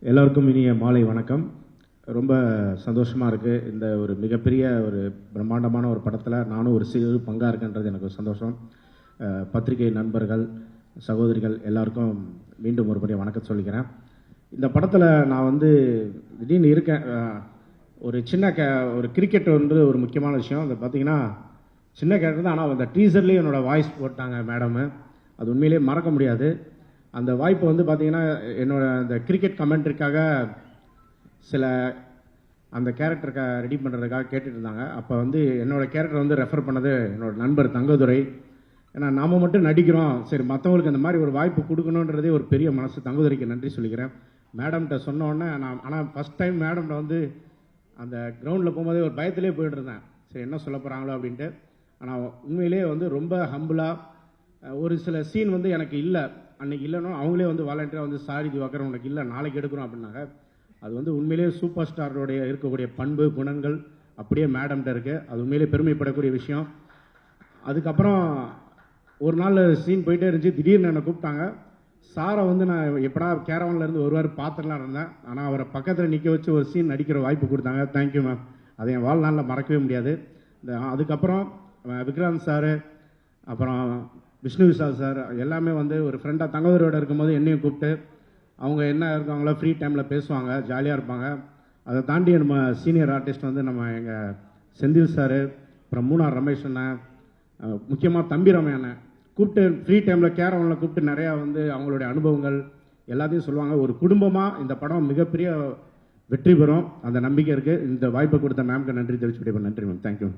எல்லாருக்கும் இனிய மாலை வணக்கம். ரொம்ப சந்தோஷமாக இருக்குது. இந்த ஒரு மிகப்பெரிய ஒரு பிரம்மாண்டமான ஒரு படத்தில் நானும் ஒரு சிறு பங்காக இருக்கேன்றது எனக்கு ஒரு சந்தோஷம். பத்திரிகை நண்பர்கள், சகோதரிகள் எல்லாருக்கும் மீண்டும் ஒரு முறை வணக்கம் சொல்லிக்கிறேன். இந்த படத்தில் நான் வந்து திடீர்னு இருக்கேன். ஒரு சின்ன ஒரு கிரிக்கெட் வந்து ஒரு முக்கியமான விஷயம். அது பார்த்தீங்கன்னா சின்ன கேரக்டர் தான், ஆனால் அந்த டீசர்லேயே என்னோடய வாய்ஸ் போட்டாங்க மேடமு. அது உண்மையிலேயே மறக்க முடியாது. அந்த வாய்ப்பு வந்து பார்த்தீங்கன்னா என்னோட அந்த கிரிக்கெட் கமெண்ட்ரிக்காக சில அந்த கேரக்டருக்கு ரெடி பண்ணுறதுக்காக கேட்டுட்டு இருந்தாங்க. அப்போ வந்து என்னோடய கேரக்டர் வந்து ரெஃபர் பண்ணது என்னோடய நண்பர் தங்கதுரை. ஏன்னா நாம் மட்டும் நடிக்கிறோம், சரி மற்றவங்களுக்கு அந்த மாதிரி ஒரு வாய்ப்பு கொடுக்கணுன்றதே ஒரு பெரிய மனசு. தங்கதுரைக்கு நன்றி சொல்லிக்கிறேன். மேடம்கிட்ட சொன்ன உடனே ஆனால் ஃபஸ்ட் டைம் மேடம்கிட்ட வந்து அந்த கிரவுண்டில் போகும்போதே ஒரு பயத்திலே போயிட்டு இருந்தேன், சரி என்ன சொல்ல போகிறாங்களோ அப்படின்ட்டு. ஆனால் உண்மையிலேயே வந்து ரொம்ப ஹம்பிளாக ஒரு சில சீன் வந்து எனக்கு இல்லை, அன்றைக்கி இல்லைன்னா அவங்களே வந்து வாலண்டியராக வந்து சாரி திவாகர் உனக்கு இல்லை நாளைக்கு எடுக்கிறோம் அப்படின்னாங்க. அது வந்து உண்மையிலேயே சூப்பர் ஸ்டாரோடைய இருக்கக்கூடிய பண்பு குணங்கள் அப்படியே மேடம்கிட்ட இருக்குது. அது உண்மையிலேயே பெருமைப்படக்கூடிய விஷயம். அதுக்கப்புறம் ஒரு நாள் சீன் போயிட்டே இருந்துச்சு, திடீர்னு என்னை கூப்பிட்டாங்க. சாரை வந்து நான் எப்படா கேரவன்லேருந்து ஒரு வாரம் பார்த்துலாம் இருந்தேன். ஆனால் அவரை பக்கத்தில் நிற்க வச்சு ஒரு சீன் நடிக்கிற வாய்ப்பு கொடுத்தாங்க. Thank you ma'am. அதை என் வாழ்நாளில் மறக்கவே முடியாது. அதுக்கப்புறம் விக்ராந்த் சார், அப்புறம் விஷ்ணு விஷால் சார் எல்லாமே வந்து ஒரு ஃப்ரெண்டாக தங்கதுரையோடு இருக்கும்போது என்னையும் கூப்பிட்டு அவங்க என்ன இருக்காங்களோ ஃப்ரீ டைமில் பேசுவாங்க, ஜாலியாக இருப்பாங்க. அதை தாண்டி நம்ம சீனியர் ஆர்டிஸ்ட் வந்து நம்ம எங்கள் செந்தில் சார், அப்புறம் மூணார் ரமேஷ் அண்ணன், முக்கியமாக தம்பி ரமையண்ணன் கூப்பிட்டு ஃப்ரீ டைமில் கேரவனில் கூப்பிட்டு நிறையா வந்து அவங்களுடைய அனுபவங்கள் எல்லாத்தையும் சொல்லுவாங்க. ஒரு குடும்பமாக இந்த படம் மிகப்பெரிய வெற்றி பெறும் அந்த நம்பிக்கை இருக்குது. இந்த வாய்ப்பை கொடுத்த மேம்க்கு நன்றி தெரிவிச்சுக்கிட்டே. நன்றி மேம். தேங்க்யூ.